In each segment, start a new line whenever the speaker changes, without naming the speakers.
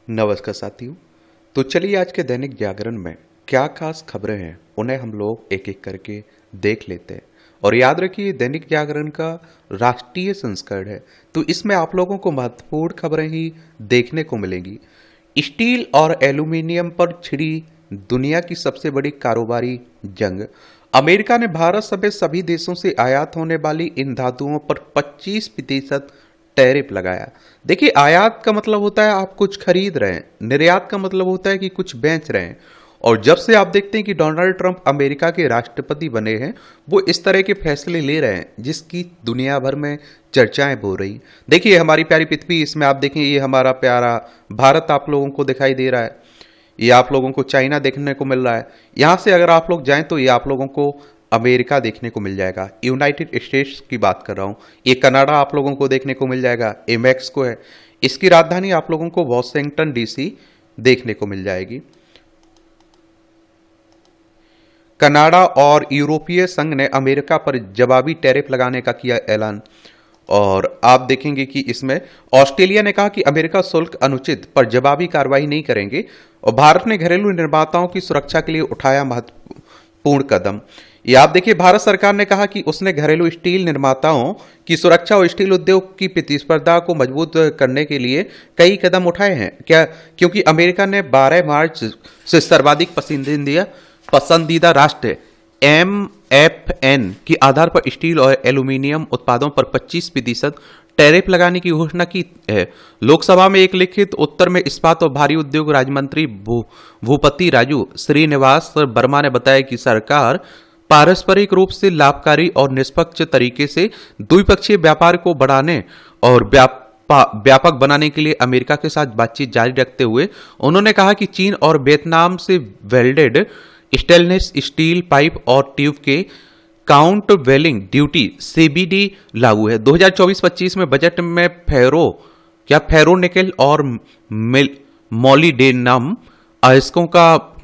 नमस्कार साथियों। तो चलिए आज के दैनिक जागरण में क्या खास खबरें हैं उन्हें हम लोग एक एक करके देख लेते हैं। और याद रखिए दैनिक जागरण का राष्ट्रीय संस्करण है, तो इसमें आप लोगों को महत्वपूर्ण खबरें ही देखने को मिलेंगी। स्टील और एल्यूमिनियम पर छिड़ी दुनिया की सबसे बड़ी कारोबारी जंग। अमेरिका ने भारत समेत सभी देशों से आयात होने वाली इन धातुओं पर 25% टैरिफ लगाया। देखिए, आयात का मतलब होता है आप कुछ खरीद रहे हैं, निर्यात का मतलब होता है कि कुछ बेच रहे हैं। और जब से आप देखते हैं कि डोनाल्ड ट्रंप अमेरिका के राष्ट्रपति बने हैं, वो इस तरह के फैसले ले रहे हैं जिसकी दुनिया भर में चर्चाएं हो रही। देखिए हमारी प्यारी पृथ्वी, इसमें आप देखें ये हमारा प्यारा भारत आप लोगों को दिखाई दे रहा है, ये आप लोगों को चाइना देखने को मिल रहा है। यहां से अगर आप लोग जाएं तो ये आप लोगों को अमेरिका देखने को मिल जाएगा, यूनाइटेड स्टेट्स की बात कर रहा हूं। ये कनाडा आप लोगों को देखने को मिल जाएगा, ये मैक्सिको है। इसकी राजधानी आप लोगों को वॉशिंगटन डीसी देखने को मिल जाएगी। कनाडा और यूरोपीय संघ ने अमेरिका पर जवाबी टैरिफ लगाने का किया ऐलान। और आप देखेंगे कि इसमें ऑस्ट्रेलिया ने कहा कि अमेरिका शुल्क अनुचित पर जवाबी कार्रवाई नहीं करेंगे। और भारत ने घरेलू निर्माताओं की सुरक्षा के लिए उठाया महत्वपूर्ण कदम। ये आप देखिए, भारत सरकार ने कहा कि उसने घरेलू स्टील निर्माताओं की सुरक्षा और स्टील उद्योग की प्रतिस्पर्धा को मजबूत करने के लिए कई कदम उठाए हैं। क्या? क्योंकि अमेरिका ने 12 मार्च से सर्वाधिक पसंदीदा राष्ट्र MFN के आधार पर स्टील और एल्यूमिनियम उत्पादों पर 25% टैरिफ लगाने की घोषणा की है। लोकसभा में एक लिखित उत्तर में इस्पात और भारी उद्योग राज्य मंत्री भूपति राजू श्रीनिवास वर्मा ने बताया कि सरकार पारस्परिक रूप से लाभकारी और निष्पक्ष तरीके से द्विपक्षीय व्यापार को बढ़ाने और व्यापक बनाने के लिए अमेरिका के साथ बातचीत जारी रखते हुए उन्होंने कहा कि चीन और वियतनाम से वेल्डेड स्टेनलेस स्टील पाइप और ट्यूब के काउंट वेलिंग ड्यूटी CVD लागू है। 2024-25 में बजट में फेरोनिकल और मोलिडेनम अयस्कों का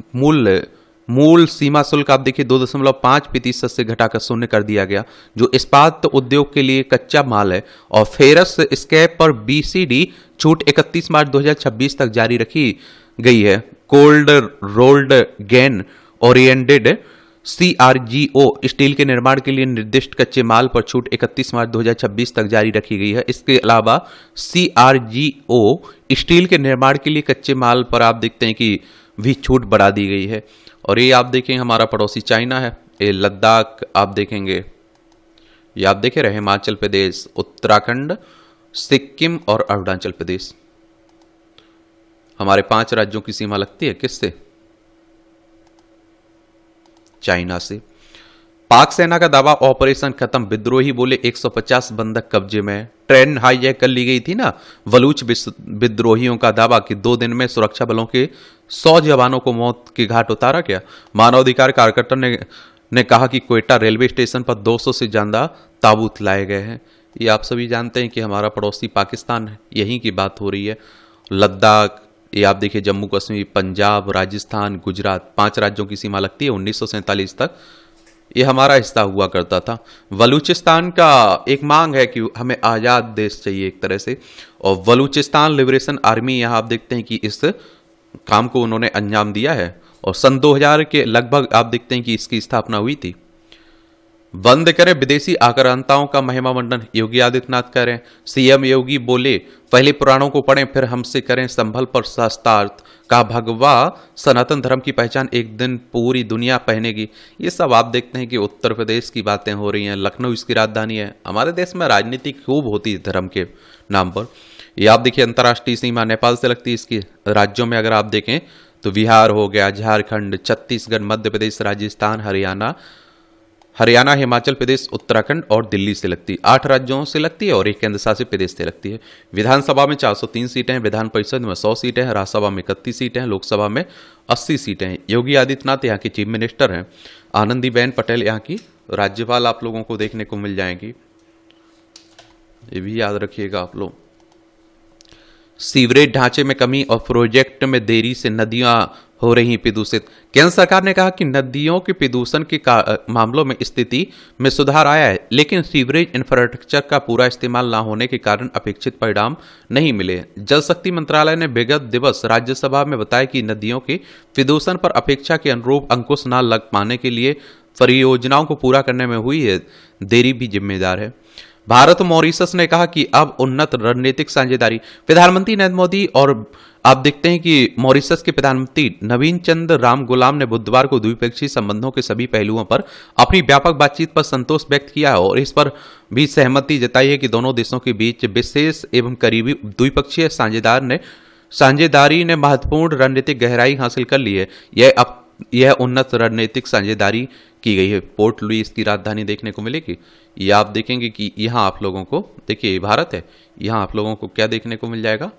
मूल सीमा शुल्क आप देखिए 2.5% से घटाकर 0 कर दिया गया, जो इस्पात उद्योग के लिए कच्चा माल है। और फेरस स्क्रैप पर BCD छूट 31 मार्च 2026 तक जारी रखी गई है। Cold rolled grain oriented CRGO steel के निर्माण के लिए निर्दिष्ट कच्चे माल पर छूट 31 मार्च 2026 तक जारी रखी गई है। इसके अलावा CRGO स्टील के निर्माण के लिए कच्चे माल पर आप देखते हैं कि भी छूट बढ़ा दी गई है। और ये आप देखें हमारा पड़ोसी चाइना है, ये लद्दाख आप देखेंगे, ये आप देखे रहे हिमाचल प्रदेश, उत्तराखंड, सिक्किम और अरुणाचल प्रदेश। हमारे 5 राज्यों की सीमा लगती है किससे? चाइना से। पाक सेना का दावा ऑपरेशन खत्म, विद्रोही बोले 150 बंधक कब्जे में। ट्रेन हाईजैक कर ली गई थी ना, बलूच विद्रोहियों का दावा कि 2 दिन में सुरक्षा बलों के 100 जवानों को मौत के घाट उतारा गया। मानवाधिकार कार्यकर्ता ने कहा कि क्वेटा रेलवे स्टेशन पर 200 से ज्यादा ताबूत लाए गए हैं। ये आप सभी जानते हैं कि हमारा पड़ोसी पाकिस्तान है, यहीं की बात हो रही है। लद्दाख, ये आप देखिए जम्मू कश्मीर, पंजाब, राजस्थान, गुजरात, 5 राज्यों की सीमा लगती है। 1947 तक ये हमारा हिस्सा हुआ करता था। बलूचिस्तान का एक मांग है कि हमें आज़ाद देश चाहिए एक तरह से, और बलूचिस्तान लिबरेशन आर्मी यहाँ आप देखते हैं कि इस काम को उन्होंने अंजाम दिया है। और सन 2000 के लगभग आप देखते हैं कि इसकी स्थापना हुई थी। बंद करें विदेशी आक्रांताओं का महिमा मंडन, योगी आदित्यनाथ कह रहे हैं। CM योगी बोले पहले पुराणों को पढ़ें फिर हमसे करें संभल पर शास्त्रार्थ। का भगवा सनातन धर्म की पहचान एक दिन पूरी दुनिया पहनेगी। ये सब आप देखते हैं कि उत्तर प्रदेश की बातें हो रही हैं, लखनऊ इसकी राजधानी है। हमारे देश में राजनीति खूब होती है धर्म के नाम पर। ये आप देखिए अंतर्राष्ट्रीय सीमा नेपाल से लगती है। इसकी राज्यों में अगर आप देखें तो बिहार हो गया, झारखंड, छत्तीसगढ़, मध्य प्रदेश, राजस्थान, हरियाणा, हिमाचल प्रदेश, उत्तराखंड और दिल्ली से लगती है। 8 राज्यों से लगती है और एक केंद्र शासित प्रदेश से लगती है। विधानसभा में 403 सीटें हैं, विधान परिषद में 100 सीटें हैं, राज्यसभा में 31 सीटें हैं, लोकसभा में 80 सीटें हैं। योगी आदित्यनाथ यहाँ की चीफ मिनिस्टर हैं। आनंदीबेन पटेल यहाँ की राज्यपाल आप लोगों को देखने को मिल जाएंगी, ये भी याद रखिएगा आप लोग। सीवरेज ढांचे में कमी और प्रोजेक्ट में देरी से नदियां हो रही प्रदूषित। केंद्र सरकार ने कहा कि नदियों के प्रदूषण के मामलों में स्थिति में सुधार आया है, लेकिन सीवरेज इंफ्रास्ट्रक्चर का पूरा इस्तेमाल न होने के कारण अपेक्षित परिणाम नहीं मिले। जल शक्ति मंत्रालय ने विगत दिवस राज्यसभा में बताया कि नदियों के प्रदूषण पर अपेक्षा के अनुरूप अंकुश न लग पाने के लिए परियोजनाओं को पूरा करने में हुई है देरी भी जिम्मेदार है। भारत और मॉरिशस ने कहा कि अब उन्नत रणनीतिक साझेदारी। प्रधानमंत्री नरेंद्र मोदी और आप देखते हैं कि मॉरिशस के प्रधानमंत्री नवीन चंद्र राम गुलाम ने बुधवार को द्विपक्षीय संबंधों के सभी पहलुओं पर अपनी व्यापक बातचीत पर संतोष व्यक्त किया है और इस पर भी सहमति जताई है कि दोनों देशों के बीच विशेष एवं करीबी द्विपक्षीय साझेदारी ने महत्वपूर्ण रणनीतिक गहराई हासिल कर ली है। यह उन्नत रणनीतिक साझेदारी की गई है। पोर्ट लुइस की राजधानी देखने को मिलेगी। ये आप देखेंगे कि यहाँ आप लोगों को, देखिए ये भारत है, यहाँ आप लोगों को क्या देखने को मिल जाएगा,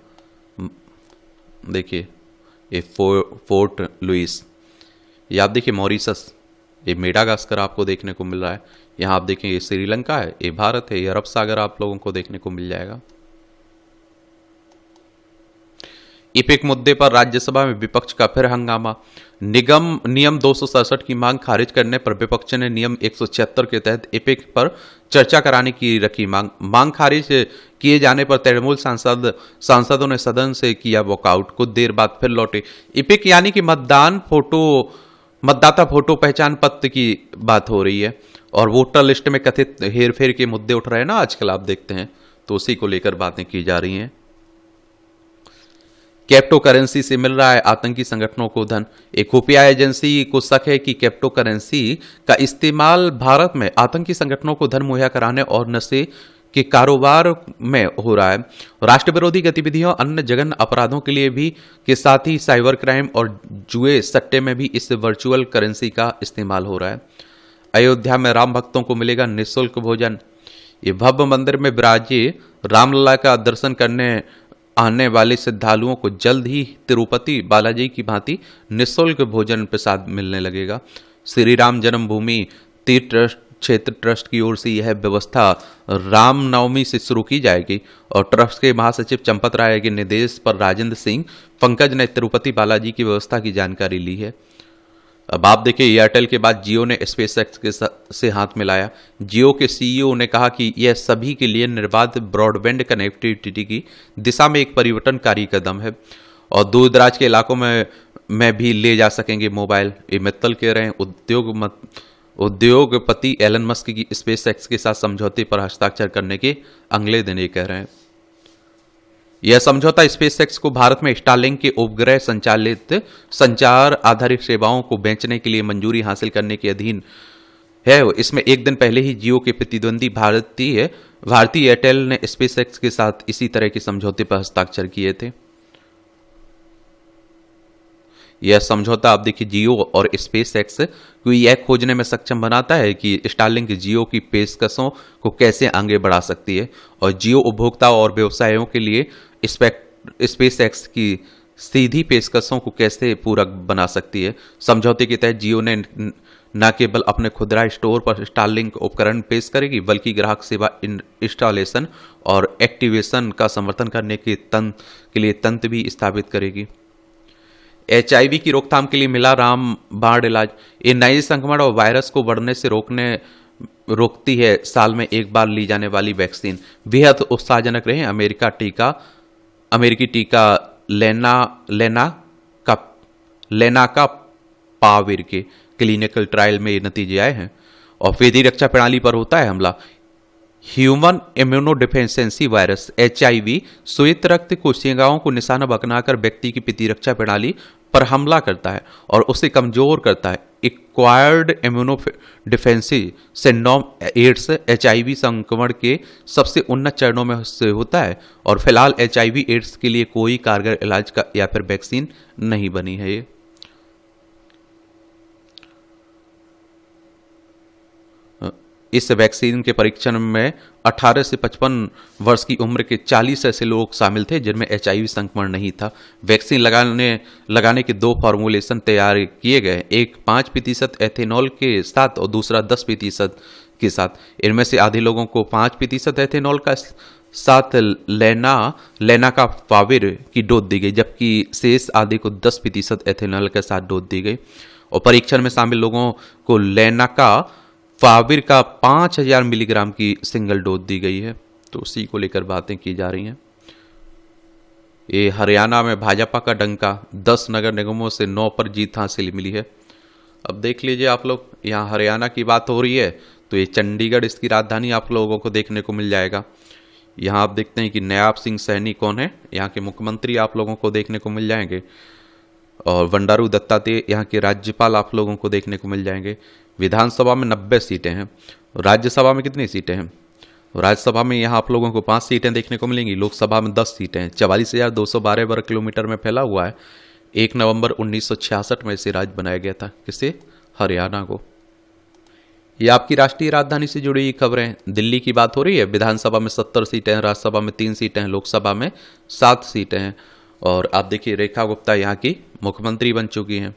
देखिए ये फोर्ट लुइस। ये आप देखिए मॉरिशस, ये मेडागास्कर आपको देखने को मिल रहा है। यहाँ आप देखें ये श्रीलंका है, ये भारत है, ये अरब सागर आप लोगों को देखने को मिल जाएगा। इपिक मुद्दे पर राज्यसभा में विपक्ष का फिर हंगामा। नियम 267 की मांग खारिज करने पर विपक्ष ने नियम 176 के तहत इपिक पर चर्चा कराने की रखी मांग खारिज किए जाने पर तृणमूल सांसदों ने सदन से किया वॉकआउट। कुछ देर बाद फिर लौटे। इपिक यानी कि मतदाता फोटो पहचान पत्र की बात हो रही है और वोटर लिस्ट में कथित हेरफेर के मुद्दे उठ रहे हैं ना आजकल, आप देखते हैं, तो उसी को लेकर बातें की जा रही हैं। क्रिप्टो करेंसी से मिल रहा है आतंकी संगठनों को धन। एक खुफिया एजेंसी को शक है कि क्रिप्टो करेंसी का इस्तेमाल भारत में आतंकी संगठनों को धन मुहैया कराने और नशे के कारोबार में हो रहा है। राष्ट्र विरोधी गतिविधियों, अन्य जघन्य अपराधों के लिए भी के साथ ही साइबर क्राइम और जुए सट्टे में भी इस वर्चुअल करेंसी का इस्तेमाल हो रहा है। अयोध्या में राम भक्तों को मिलेगा निःशुल्क भोजन। ये भव्य मंदिर में विराजे रामलला का दर्शन करने आने वाले श्रद्धालुओं को जल्द ही तिरुपति बालाजी की भांति निःशुल्क भोजन प्रसाद मिलने लगेगा। श्री राम जन्मभूमि तीर्थ क्षेत्र ट्रस्ट की ओर से यह व्यवस्था रामनवमी से शुरू की जाएगी और ट्रस्ट के महासचिव चंपत राय के निर्देश पर राजेंद्र सिंह पंकज ने तिरुपति बालाजी की व्यवस्था की जानकारी ली है। अब आप देखिए, एयरटेल के बाद जियो ने स्पेसएक्स से हाथ मिलाया। जियो के सीईओ ने कहा कि यह सभी के लिए निर्बाध ब्रॉडबैंड कनेक्टिविटी की दिशा में एक परिवर्तनकारी कदम है और दूर दराज के इलाकों में भी ले जा सकेंगे मोबाइल। ये मित्तल कह रहे हैं। उद्योगपति एलन मस्क की स्पेसएक्स के साथ समझौते पर हस्ताक्षर करने के अगले दिन ये कह रहे हैं। यह समझौता स्पेसएक्स को भारत में स्टारलिंक के उपग्रह संचालित संचार आधारित सेवाओं को बेचने के लिए मंजूरी हासिल करने के अधीन है। इसमें एक दिन पहले ही जियो के प्रतिद्वंदी भारती एयरटेल ने स्पेसएक्स के साथ इसी तरह के समझौते पर हस्ताक्षर किए थे। यह समझौता आप देखिए जियो और स्पेसएक्स को यह खोजने में सक्षम बनाता है कि स्टारलिंक जियो की पेशकशों को कैसे आगे बढ़ा सकती है और जियो उपभोक्ताओं और व्यवसायों के लिए स्पेसएक्स की सीधी पेशकशों को कैसे पूरक बना सकती है। समझौते के तहत जियो ने न केवल अपने खुदरा स्टोर पर स्टारलिंक उपकरण पेश करेगी, बल्कि ग्राहक सेवा इंस्टॉलेशन और एक्टिवेशन का समर्थन करने के लिए तंत्र भी स्थापित करेगी। HIV की रोकथाम के लिए मिला रामबाण इलाज। ये नए संक्रमण और वायरस को बढ़ने से रोकती है साल में एक बार ली जाने वाली वैक्सीन। बेहद उत्साहजनक रहे अमेरिकी टीका लेना का पाविर के क्लिनिकल ट्रायल में ये नतीजे आए हैं और फेदी रक्षा प्रणाली पर होता है हमला। ह्यूमन इम्यूनोडिफिशियेंसी वायरस HIV श्वेत रक्त कोशिकाओं को निशाना बनाकर व्यक्ति की प्रतिरक्षा प्रणाली पर हमला करता है और उसे कमजोर करता है। एक्वायर्ड इम्यूनोडिफिशियेंसी सिंड्रोम एड्स HIV संक्रमण के सबसे उन्नत चरणों में से होता है और फिलहाल HIV एड्स के लिए कोई कारगर इलाज का या फिर वैक्सीन नहीं बनी है। ये इस वैक्सीन के परीक्षण में 18 से 55 वर्ष की उम्र के 40 ऐसे लोग शामिल थे जिनमें HIV संक्रमण नहीं था। वैक्सीन लगाने के 2 फॉर्मुलेशन तैयार किए गए, एक 5% एथेनॉल के साथ और दूसरा 10% के साथ। इनमें से आधे लोगों को 5% एथेनॉल का साथ लेना का फाविर की डोज दी गई, जबकि शेष आधे को 10% एथेनॉल के साथ डोज दी गई। और परीक्षण में शामिल लोगों को लेना का फाविर का 5000 मिलीग्राम की सिंगल डोज दी गई है। तो उसी को लेकर बातें की जा रही हैं। ये हरियाणा में भाजपा का डंका, 10 नगर निगमों से 9 पर जीत हासिल मिली है। अब देख लीजिए आप लोग, यहाँ हरियाणा की बात हो रही है तो ये चंडीगढ़ इसकी राजधानी आप लोगों को देखने को मिल जाएगा। यहाँ आप देखते हैं कि नायब सिंह सैनी कौन है, यहाँ के मुख्यमंत्री आप लोगों को देखने को मिल जाएंगे। और बंडारू दत्तात्रेय यहाँ के राज्यपाल आप लोगों को देखने को मिल जाएंगे। विधानसभा में 90 सीटें हैं। राज्यसभा में कितनी सीटें हैं? राज्यसभा में यहाँ आप लोगों को 5 सीटें देखने को मिलेंगी। लोकसभा में 10 सीटें हैं। 44,212 वर्ग किलोमीटर में फैला हुआ है। 1 नवंबर 1966 में इसे राज्य बनाया गया था। किसे? हरियाणा को। ये आपकी राष्ट्रीय राजधानी से जुड़ी हुई खबरें। दिल्ली की बात हो रही है। विधानसभा में 70 सीटें हैं, राज्यसभा में 3 सीटें हैं, लोकसभा में 7 सीटें हैं। और आप देखिए रेखा गुप्ता यहाँ की मुख्यमंत्री बन चुकी हैं।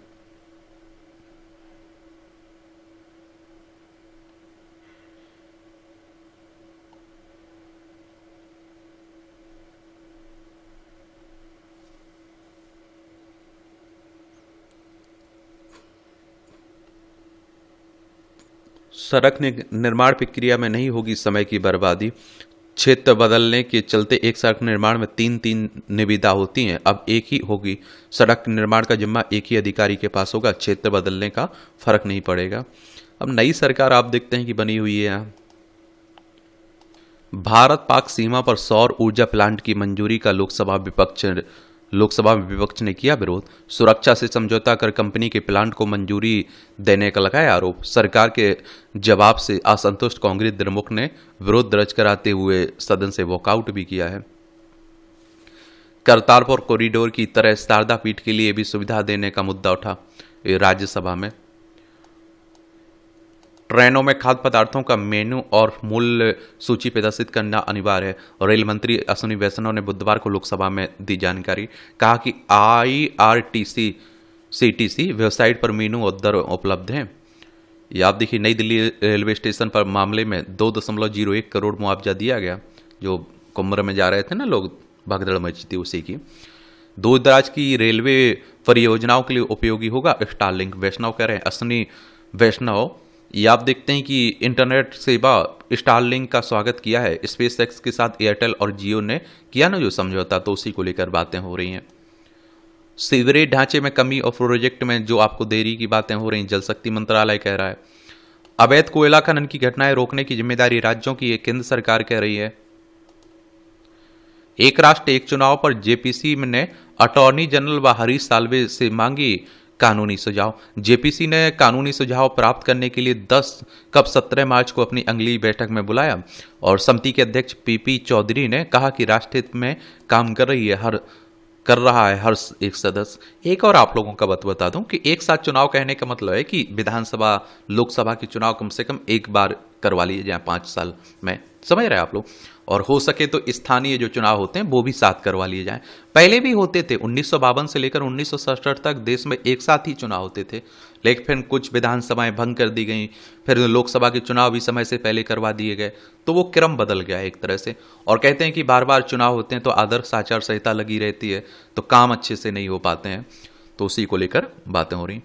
सड़क निर्माण प्रक्रिया में नहीं होगी समय की बर्बादी। क्षेत्र बदलने के चलते एक सड़क निर्माण में 3 निविदा होती हैं, अब एक ही होगी। सड़क निर्माण का जिम्मा एक ही अधिकारी के पास होगा। क्षेत्र बदलने का फर्क नहीं पड़ेगा। अब नई सरकार आप देखते हैं कि बनी हुई है यहाँ। भारत पाक सीमा पर सौर ऊर्जा प्लांट की मंजूरी का लोकसभा में विपक्ष ने किया विरोध। सुरक्षा से समझौता कर कंपनी के प्लांट को मंजूरी देने का लगाया आरोप। सरकार के जवाब से असंतुष्ट कांग्रेस द्रमुक ने विरोध दर्ज कराते हुए सदन से वॉकआउट भी किया है। करतारपुर कॉरिडोर की तरह शारदा पीठ के लिए भी सुविधा देने का मुद्दा उठा राज्यसभा में। ट्रेनों में खाद्य पदार्थों का मेन्यू और मूल्य सूची प्रदर्शित करना अनिवार्य है। और रेल मंत्री अश्विनी वैष्णव ने बुधवार को लोकसभा में दी जानकारी। कहा कि IRCTC वेबसाइट पर मेन्यू और दर उपलब्ध हैं। ये आप देखिए, नई दिल्ली रेलवे स्टेशन पर मामले में 2.01 करोड़ मुआवजा दिया गया। जो कुंभ में जा रहे थे ना लोग, भगदड़ मची थी उसी की। दूर दराज की रेलवे परियोजनाओं के लिए उपयोगी होगा स्टारलिंक, वैष्णव कह रहे हैं। अश्विनी वैष्णव, ये आप देखते हैं कि इंटरनेट सेवा स्टारलिंक का स्वागत किया है। स्पेस एक्स के साथ एयरटेल और जियो ने किया ना जो समझौता, तो उसी को लेकर बातें हो रही हैं। सीवरेज ढांचे में कमी और प्रोजेक्ट में जो आपको देरी की बातें हो रही, जल शक्ति मंत्रालय कह रहा है। अवैध कोयला खनन की घटनाएं रोकने की जिम्मेदारी राज्यों की केंद्र सरकार कह रही है। एक राष्ट्र एक चुनाव पर जेपीसी ने अटॉर्नी जनरल व हरीश साल्वे से मांगी कानूनी सुझाव। जेपीसी ने कानूनी सुझाव प्राप्त करने के लिए 17 मार्च को अपनी अगली बैठक में बुलाया। और समिति के अध्यक्ष पीपी चौधरी ने कहा कि राष्ट्रहित में काम कर रहा है हर एक सदस्य। एक और आप लोगों का बता दूं कि एक साथ चुनाव कहने का मतलब है कि विधानसभा लोकसभा के चुनाव कम से कम एक बार करवा लिए जाए 5 साल में, समझ रहे हैं आप लोग। और हो सके तो स्थानीय जो चुनाव होते हैं वो भी साथ करवा लिए जाएं। पहले भी होते थे, 1952 से लेकर 1967 तक देश में एक साथ ही चुनाव होते थे। लेकिन फिर कुछ विधानसभाएं भंग कर दी गई, फिर लोकसभा के चुनाव भी समय से पहले करवा दिए गए, तो वो क्रम बदल गया एक तरह से। और कहते हैं कि बार बार चुनाव होते हैं तो आदर्श आचार संहिता लगी रहती है, तो काम अच्छे से नहीं हो पाते हैं। तो उसी को लेकर बातें हो रही।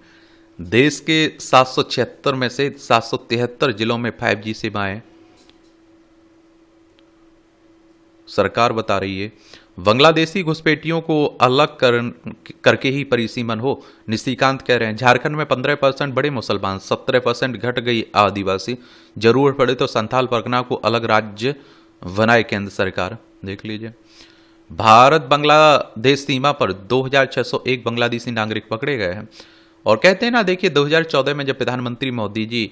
देश के 776 में से 773 जिलों में 5G सेवाएं सरकार बता रही है। बांग्लादेशी घुसपैठियों को अलग करके ही परिसीमन हो, निशिकांत कह रहे हैं। झारखंड में 15% बड़े मुसलमान, 17% घट गई आदिवासी। जरूरत पड़े तो संथाल परगना को अलग राज्य बनाए केंद्र सरकार। देख लीजिए, भारत बांग्लादेश सीमा पर 2601 बांग्लादेशी नागरिक पकड़े गए हैं। और कहते हैं ना, देखिए 2014 में जब प्रधानमंत्री मोदी जी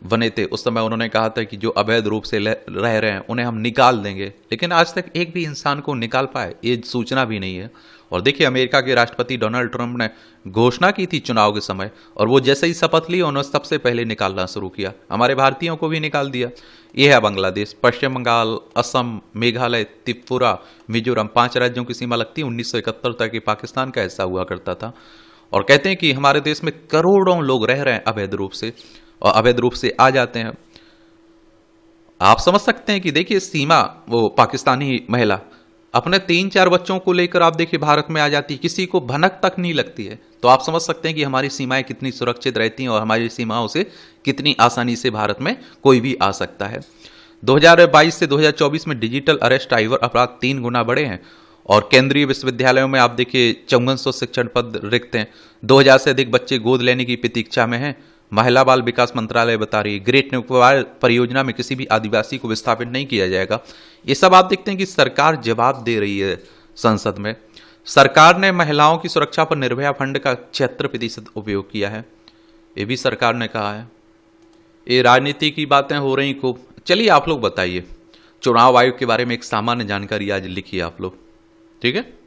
बने थे उस समय उन्होंने कहा था कि जो अवैध रूप से रह रहे हैं उन्हें हम निकाल देंगे, लेकिन आज तक एक भी इंसान को निकाल पाए ये सूचना भी नहीं है। और देखिए, अमेरिका के राष्ट्रपति डोनाल्ड ट्रंप ने घोषणा की थी चुनाव के समय, और वो जैसे ही शपथ ली उन्होंने सबसे पहले निकालना शुरू किया। हमारे भारतीयों को भी निकाल दिया। यह है बांग्लादेश। पश्चिम बंगाल, असम, मेघालय, त्रिपुरा, मिजोरम 5 राज्यों की सीमा लगती है। 1971 तक ये पाकिस्तान का हिस्सा हुआ करता था। और कहते हैं कि हमारे देश में करोड़ों लोग रह रहे हैं अवैध रूप से, और अवैध रूप से आ जाते हैं। आप समझ सकते हैं कि देखिए सीमा, वो पाकिस्तानी महिला अपने 3-4 बच्चों को लेकर आप देखिए भारत में आ जाती है, किसी को भनक तक नहीं लगती है। तो आप समझ सकते हैं कि हमारी सीमाएं कितनी सुरक्षित रहती हैं और हमारी सीमाओं से कितनी आसानी से भारत में कोई भी आ सकता है। 2022 से 2024 में डिजिटल अरेस्ट साइबर अपराध 3 गुना बढ़े हैं और केंद्रीय विश्वविद्यालयों में आप देखिए 5400 शिक्षण पद रिक्त हैं। 2000 से अधिक बच्चे गोद लेने की प्रतीक्षा में हैं। महिला बाल विकास मंत्रालय बता रही है ग्रेट न्यूक्लियर परियोजना में किसी भी आदिवासी को विस्थापित नहीं किया जाएगा। ये सब आप देखते हैं कि सरकार जवाब दे रही है संसद में। सरकार ने महिलाओं की सुरक्षा पर निर्भया फंड का 76% उपयोग किया है, ये भी सरकार ने कहा है। ये राजनीति की बातें हो रही खूब। चलिए आप लोग बताइए, चुनाव आयोग के बारे में एक सामान्य जानकारी आज लिखिए आप लोग, ठीक है।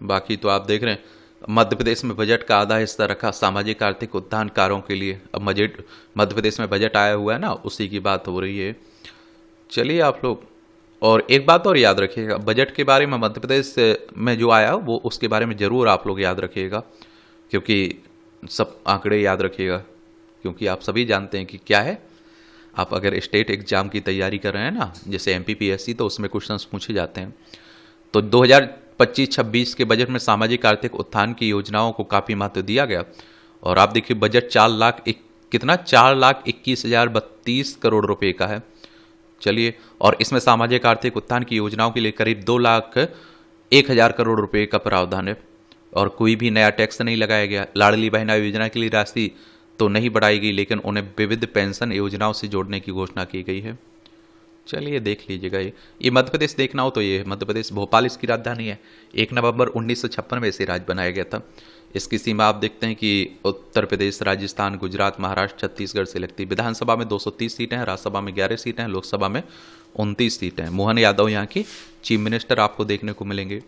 बाकी तो आप देख रहे हैं मध्य प्रदेश में बजट का आधा हिस्सा रखा सामाजिक आर्थिक उत्थान कार्यों के लिए। अब मध्य प्रदेश में बजट आया हुआ है ना, उसी की बात हो रही है। चलिए आप लोग, और एक बात और याद रखिएगा, बजट के बारे में मध्य प्रदेश में जो आया वो उसके बारे में जरूर आप लोग याद रखिएगा, क्योंकि सब आंकड़े याद रखिएगा, क्योंकि आप सभी जानते हैं कि क्या है। आप अगर स्टेट एग्जाम की तैयारी कर रहे हैं ना, जैसे MPPSC, तो उसमें क्वेश्चंस पूछे जाते हैं। तो 2025-26 के बजट में सामाजिक आर्थिक उत्थान की योजनाओं को काफी महत्व दिया गया और आप देखिए बजट 4,21,032 करोड़ रुपए का है। चलिए, और इसमें सामाजिक आर्थिक उत्थान की योजनाओं के लिए करीब 2,01,000 करोड़ रुपए का प्रावधान है और कोई भी नया टैक्स नहीं लगाया गया। लाडली बहना योजना के लिए राशि तो नहीं बढ़ाई गई, लेकिन उन्हें विविध पेंशन योजनाओं से जोड़ने की घोषणा की गई है। चलिए देख लीजिएगा, ये मध्य प्रदेश देखना हो तो ये मध्य प्रदेश, भोपाल इसकी राजधानी है। 1 नवंबर 1956 में इसे राज्य बनाया गया था। इसकी सीमा आप देखते हैं कि उत्तर प्रदेश, राजस्थान, गुजरात, महाराष्ट्र, छत्तीसगढ़ से लगती है। विधानसभा में 230 सीटें हैं, राज्यसभा में 11 सीटें हैं, लोकसभा में 29 सीटें हैं। मोहन यादव यहाँ की चीफ मिनिस्टर आपको देखने को मिलेंगे।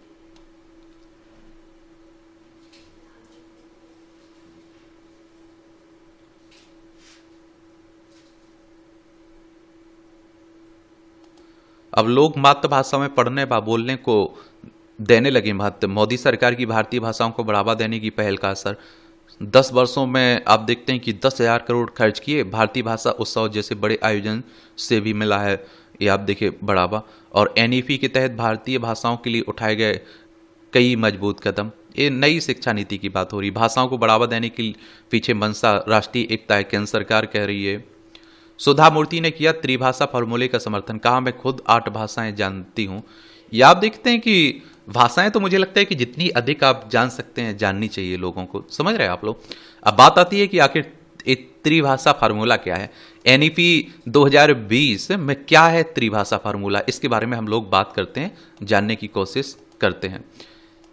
अब लोग मातृभाषा में पढ़ने व बोलने को देने लगे महत्व। मोदी सरकार की भारतीय भाषाओं को बढ़ावा देने की पहल का असर। 10 वर्षों में आप देखते हैं कि 10,000 करोड़ खर्च किए। भारतीय भाषा उत्सव जैसे बड़े आयोजन से भी मिला है ये आप देखिए बढ़ावा। और NEP के तहत भारतीय भाषाओं के लिए उठाए गए कई मजबूत कदम। ये नई शिक्षा नीति की बात हो रही। भाषाओं को बढ़ावा देने के पीछे मंशा राष्ट्रीय एकता है, केंद्र सरकार कह रही है। सुधा मूर्ति ने किया त्रिभाषा फॉर्मूले का समर्थन, कहा मैं खुद 8 भाषाएं जानती हूं। ये आप देखते हैं कि भाषाएं तो मुझे लगता है कि जितनी अधिक आप जान सकते हैं जाननी चाहिए लोगों को, समझ रहे हैं आप लोग। अब बात आती है कि आखिर त्रिभाषा फार्मूला क्या है। NEP 2020 में क्या है त्रिभाषा फार्मूला, इसके बारे में हम लोग बात करते हैं, जानने की कोशिश करते हैं,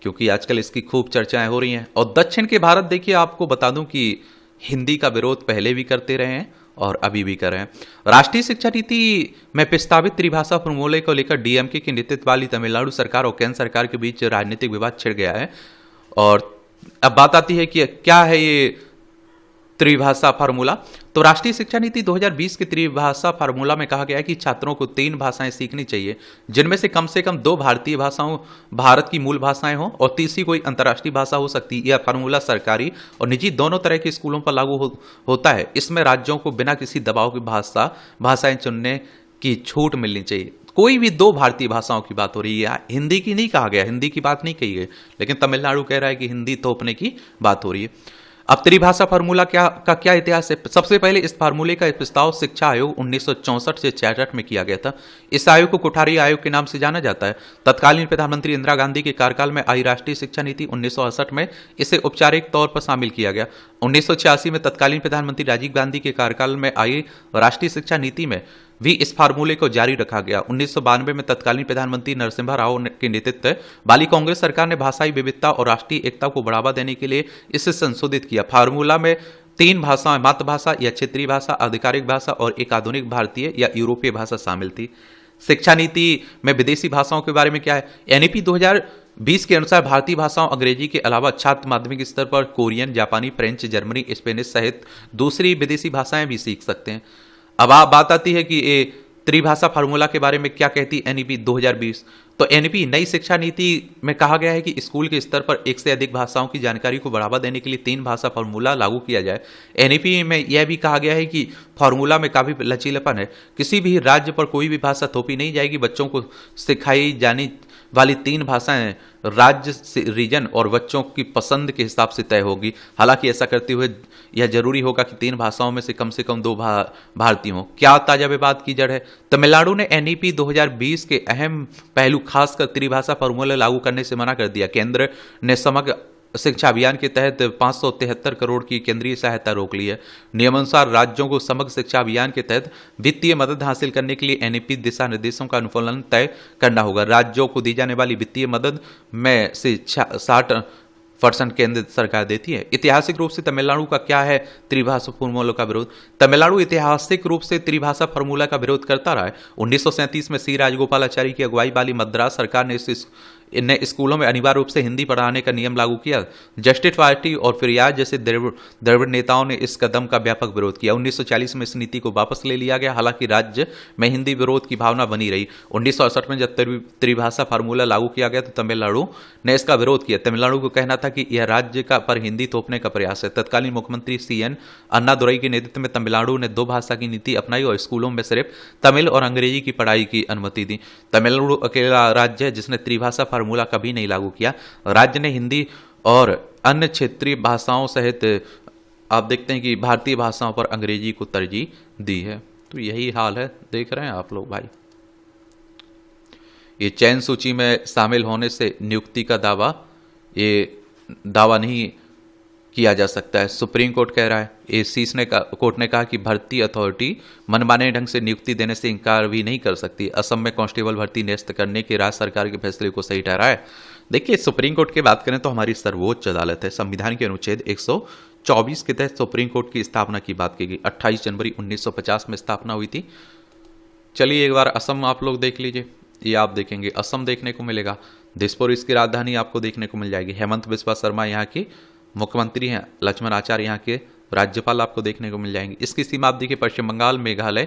क्योंकि आजकल इसकी खूब चर्चाएं हो रही हैं। और दक्षिण के भारत देखिए, आपको बता दूं कि हिंदी का विरोध पहले भी करते रहे हैं और अभी भी कर रहे हैं। राष्ट्रीय शिक्षा नीति में प्रस्तावित त्रिभाषा फॉर्मूले को लेकर DMK के नेतृत्व वाली तमिलनाडु सरकार और केंद्र सरकार के बीच राजनीतिक विवाद छिड़ गया है। और अब बात आती है कि क्या है ये त्रिभाषा फार्मूला। तो राष्ट्रीय शिक्षा नीति 2020 के त्रिभाषा फार्मूला में कहा गया है कि छात्रों को 3 भाषाएं सीखनी चाहिए, जिनमें से कम 2 भारतीय भाषाओं भारत की मूल भाषाएं हों और तीसरी कोई अंतर्राष्ट्रीय भाषा हो सकती है। यह फार्मूला सरकारी और निजी दोनों तरह के स्कूलों पर लागू होता है। इसमें राज्यों को बिना किसी दबाव की भाषाएं चुनने की छूट मिलनी चाहिए। कोई भी 2 भारतीय भाषाओं की बात हो रही है, हिंदी की नहीं कहा गया, हिंदी की बात नहीं कही गई, लेकिन तमिलनाडु कह रहा है कि हिंदी थोपने की बात हो रही है। अब त्रिभाषा फार्मूला क्या इतिहास है। सबसे पहले इस फार्मूले का प्रस्ताव शिक्षा आयोग 1964 से 66 में किया गया था। इस आयोग को कोठारी आयोग के नाम से जाना जाता है। तत्कालीन प्रधानमंत्री इंदिरा गांधी के कार्यकाल में आई राष्ट्रीय शिक्षा नीति 1968 में इसे औपचारिक तौर पर शामिल किया गया। 1986 में तत्कालीन प्रधानमंत्री राजीव गांधी के कार्यकाल में आई राष्ट्रीय शिक्षा नीति में भी इस फार्मूले को जारी रखा गया। 1992 में तत्कालीन प्रधानमंत्री नरसिम्हा राव के नेतृत्व वाली कांग्रेस सरकार ने भाषाई विविधता और राष्ट्रीय एकता को बढ़ावा देने के लिए इसे संशोधित किया। फार्मूला में 3 भाषाएं, मातृभाषा या क्षेत्रीय भाषा, आधिकारिक भाषा और एक आधुनिक भारतीय या यूरोपीय भाषा शामिल थी। शिक्षा नीति में विदेशी भाषाओं के बारे में क्या है। NEP 2020 के अनुसार भारतीय भाषाओं अंग्रेजी के अलावा छात्र माध्यमिक स्तर पर कोरियन, जापानी, फ्रेंच, जर्मनी, स्पेनिश सहित दूसरी विदेशी भाषाएं भी सीख सकते हैं। अब बात आती है कि ये त्रिभाषा फार्मूला के बारे में क्या कहती एनईपी 2020? तो एनईपी नई शिक्षा नीति में कहा गया है कि स्कूल के स्तर पर एक से अधिक भाषाओं की जानकारी को बढ़ावा देने के लिए 3 भाषा फार्मूला लागू किया जाए। एनईपी में यह भी कहा गया है कि फार्मूला में काफी लचीलापन है, किसी भी राज्य पर कोई भी भाषा थोपी नहीं जाएगी। बच्चों को सिखाई जाने वाली 3 भाषाएं राज्य, रीजन और बच्चों की पसंद के हिसाब से तय होगी। हालांकि ऐसा करते हुए यह जरूरी होगा कि 3 भाषाओं में से कम 2 भारतीय हों। क्या ताजा विवाद की जड़ है? तमिलनाडु ने एनईपी 2020 के अहम पहलू खासकर त्रिभाषा फार्मूला लागू करने से मना कर दिया। केंद्र ने समग्र शिक्षा अभियान के तहत 573 करोड़ की केंद्रीय सहायता रोक ली है। नियमानुसार राज्यों को समग्र शिक्षा अभियान के तहत वित्तीय मदद हासिल करने के लिए एनईपी दिशा निर्देशों का अनुपालन तय करना होगा। राज्यों को दी जाने वाली वित्तीय मदद में से 60% केंद्र सरकार देती है। ऐतिहासिक रूप से तमिलनाडु का क्या है त्रिभाषा फार्मूला का विरोध? तमिलनाडु ऐतिहासिक रूप से त्रिभाषा फार्मूला का विरोध करता रहा है। 1937 में सी राजगोपालाचारी की अगुवाई वाली मद्रास सरकार ने स्कूलों में अनिवार्य रूप से हिंदी पढ़ाने का नियम लागू किया। जस्टिस पार्टी और फिरियाज जैसे द्रविड़ नेताओं ने इस कदम का व्यापक विरोध किया। 1940 में इस नीति को वापस ले लिया गया, हालांकि राज्य में हिंदी विरोध की भावना बनी रही। 1968 में जब त्रिभाषा फार्मूला लागू किया गया तो तमिलनाडु ने इसका विरोध किया। तमिलनाडु को कहना था कि यह राज्य का पर हिंदी थोपने का प्रयास है। तत्कालीन मुख्यमंत्री CN अन्नादुरई के नेतृत्व में तमिलनाडु ने 2 भाषा की नीति अपनाई और स्कूलों में सिर्फ तमिल और अंग्रेजी की पढ़ाई की अनुमति दी। तमिलनाडु अकेला राज्य है जिसने त्रिभाषा फार्मूला कभी नहीं लागू किया। राज्य ने हिंदी और अन्य क्षेत्रीय भाषाओं सहित आप देखते हैं कि भारतीय भाषाओं पर अंग्रेजी को तरजीह दी है। तो यही हाल है, देख रहे हैं आप लोग भाई। ये चयन सूची में शामिल होने से नियुक्ति का दावा, ये दावा नहीं किया जा सकता है, सुप्रीम कोर्ट कह रहा है। कोर्ट ने कहा कि भर्ती अथॉरिटी मनमाने ढंग से नियुक्ति देने से इनकार भी नहीं कर सकती। असम में कांस्टेबल भर्ती निरस्त करने के राज्य सरकार के फैसले को सही ठहराया है। देखिए, सुप्रीम कोर्ट की बात करें तो हमारी सर्वोच्च अदालत है। संविधान के अनुच्छेद 124 के तहत सुप्रीम कोर्ट की स्थापना की बात की गई। 28 जनवरी 1950 में स्थापना हुई थी। चलिए एक बार असम आप लोग देख लीजिए। ये आप देखेंगे असम देखने को मिलेगा। दिसपुर इसकी राजधानी आपको देखने को मिल जाएगी। हेमंत बिस्वा शर्मा यहाँ की मुख्यमंत्री हैं। लक्ष्मण आचार्य यहाँ के राज्यपाल आपको देखने को मिल जाएंगे। इसकी सीमा आप देखिए, पश्चिम बंगाल, मेघालय,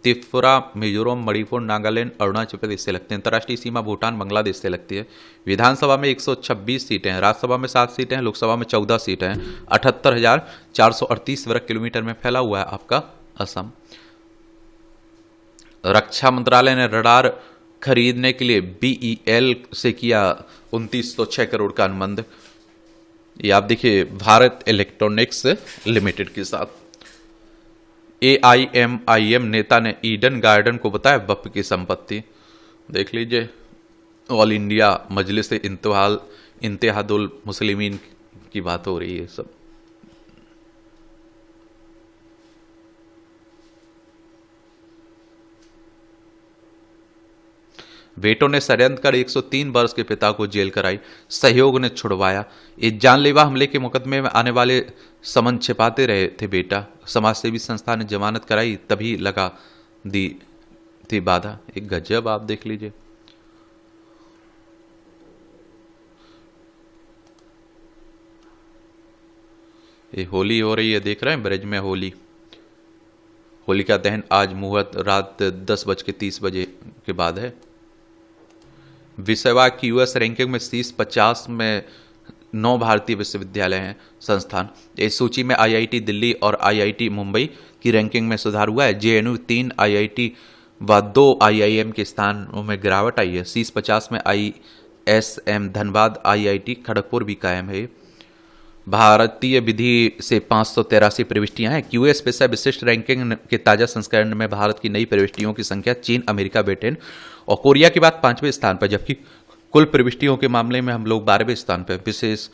त्रिपुरा, मिजोरम, मणिपुर, नागालैंड, अरुणाचल प्रदेश से लगते हैं। अंतर्राष्ट्रीय सीमा भूटान, बांग्लादेश से लगती है। विधानसभा में 126 सीटें हैं, राज्यसभा में 7 सीटें हैं, लोकसभा में 14 सीटें हैं। 78,438 वर्ग किलोमीटर में फैला हुआ है आपका असम। रक्षा मंत्रालय ने रडार खरीदने के लिए BEL से किया 2906 करोड़ का अनुबंध। ये आप देखिए भारत इलेक्ट्रॉनिक्स लिमिटेड के साथ। AIMIM नेता ने ईडन गार्डन को बताया वक्फ की संपत्ति। देख लीजिए, ऑल इंडिया मजलिस इत्तेहादुल मुस्लिमीन की बात हो रही है सब। बेटों ने षड्यंत्र कर 103 वर्ष के पिता को जेल कराई, सहयोग ने छुड़वाया। इस जानलेवा हमले के मुकदमे में आने वाले समन छिपाते रहे थे बेटा। समाजसेवी संस्था ने जमानत कराई, तभी लगा दी थी बाधा। एक गजब आप देख लीजिए। ये होली हो रही है, देख रहे हैं ब्रज में होली। होलिका दहन आज मुहूर्त रात 10:30 के बाद है। विषयवार की US रैंकिंग में शीर्ष 50 में 9 भारतीय विश्वविद्यालय हैं, संस्थान। इस सूची में IIT दिल्ली और IIT मुंबई की रैंकिंग में सुधार हुआ है। JNU 3 IIT व 2 IIM के स्थानों में गिरावट आई है। शीर्ष 50 में ISM धनबाद, IIT खड़गपुर भी कायम है। भारतीय विधि से 583 प्रविष्टियां हैं। QS विषय विशिष्ट रैंकिंग के ताजा संस्करण में भारत की नई प्रविष्टियों की संख्या चीन, अमेरिका, ब्रिटेन और कोरिया के बाद 5वें स्थान पर, जबकि कुल प्रविष्टियों के मामले में हम लोग 12वें स्थान पर। विशेष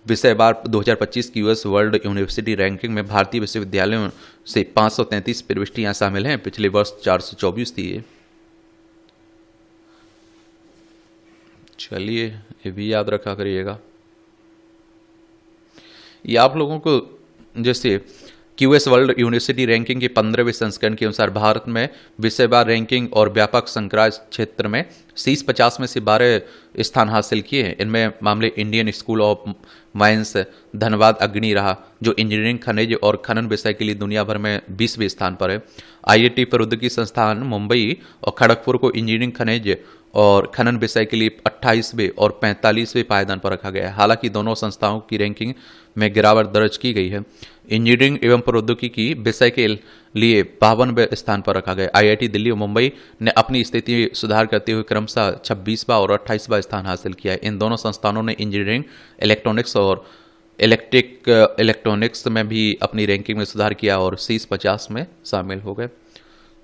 विषय बार 2025 की US वर्ल्ड यूनिवर्सिटी रैंकिंग में भारतीय विश्वविद्यालयों से 533 प्रविष्टियां शामिल हैं। पिछले वर्ष 424 थी ये। चलिए ये भी याद रखा करिएगा। ये आप लोगों को जैसे क्यूएस वर्ल्ड यूनिवर्सिटी रैंकिंग के 15वें संस्करण के अनुसार भारत में विषयवार रैंकिंग और व्यापक संकाय क्षेत्र में शीर्ष 50 में से 12 स्थान हासिल किए हैं। इनमें मामले Indian school of mines Dhanbad अग्नि रहा, जो इंजीनियरिंग, खनिज और खनन विषय के लिए दुनिया भर में 20वें स्थान पर है। आईआईटी प्रौद्योगिकी संस्थान मुंबई और खड़गपुर को इंजीनियरिंग, खनिज और खनन विषय के लिए 28वें और 45वें पायदान पर रखा गया है। हालांकि दोनों संस्थाओं की रैंकिंग में गिरावट दर्ज की गई है। इंजीनियरिंग एवं प्रौद्योगिकी विषय के लिए 52वें स्थान पर रखा गया। आईआईटी दिल्ली और मुंबई ने अपनी स्थिति सुधार करते हुए क्रमशः 26वां और 28वां स्थान हासिल किया है। इन दोनों संस्थानों ने इंजीनियरिंग, इलेक्ट्रॉनिक्स और इलेक्ट्रॉनिक्स में भी अपनी रैंकिंग में सुधार किया और शीर्ष 50 में शामिल हो गए।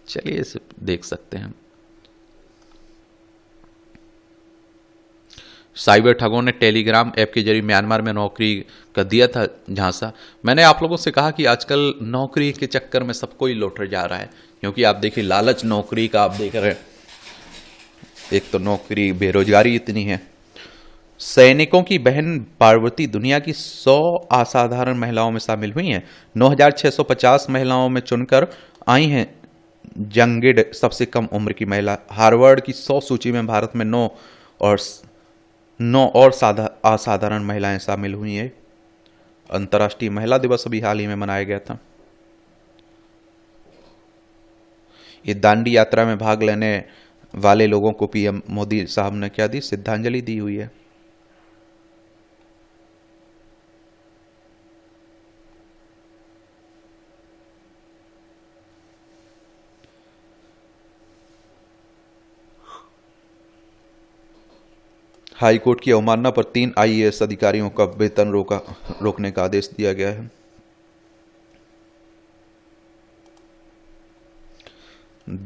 चलिए इसे देख सकते हैं। साइबर ठगों ने टेलीग्राम ऐप के जरिए म्यांमार में नौकरी का दिया था झांसा। मैंने आप लोगों से कहा कि आजकल नौकरी के चक्कर में सब कोई लौट जा रहा है, क्योंकि आप देखिए लालच नौकरी का आप देख रहे हैं। एक तो नौकरी, बेरोजगारी इतनी है। सैनिकों की बहन पार्वती दुनिया की 100 असाधारण महिलाओं में शामिल हुई हैं। 9650 महिलाओं में चुनकर आई हैं जंगिड सबसे कम उम्र की महिला। हार्वर्ड की 100 सूची में भारत में 9 और असाधारण महिलाएं शामिल हुई हैं। अंतर्राष्ट्रीय महिला दिवस अभी हाल ही में मनाया गया था। ये दांडी यात्रा में भाग लेने वाले लोगों को पीएम मोदी साहब ने क्या दी? श्रद्धांजलि दी हुई है। हाईकोर्ट की अवमानना पर 3 आईएएस अधिकारियों का वेतन रोकने का आदेश दिया गया है।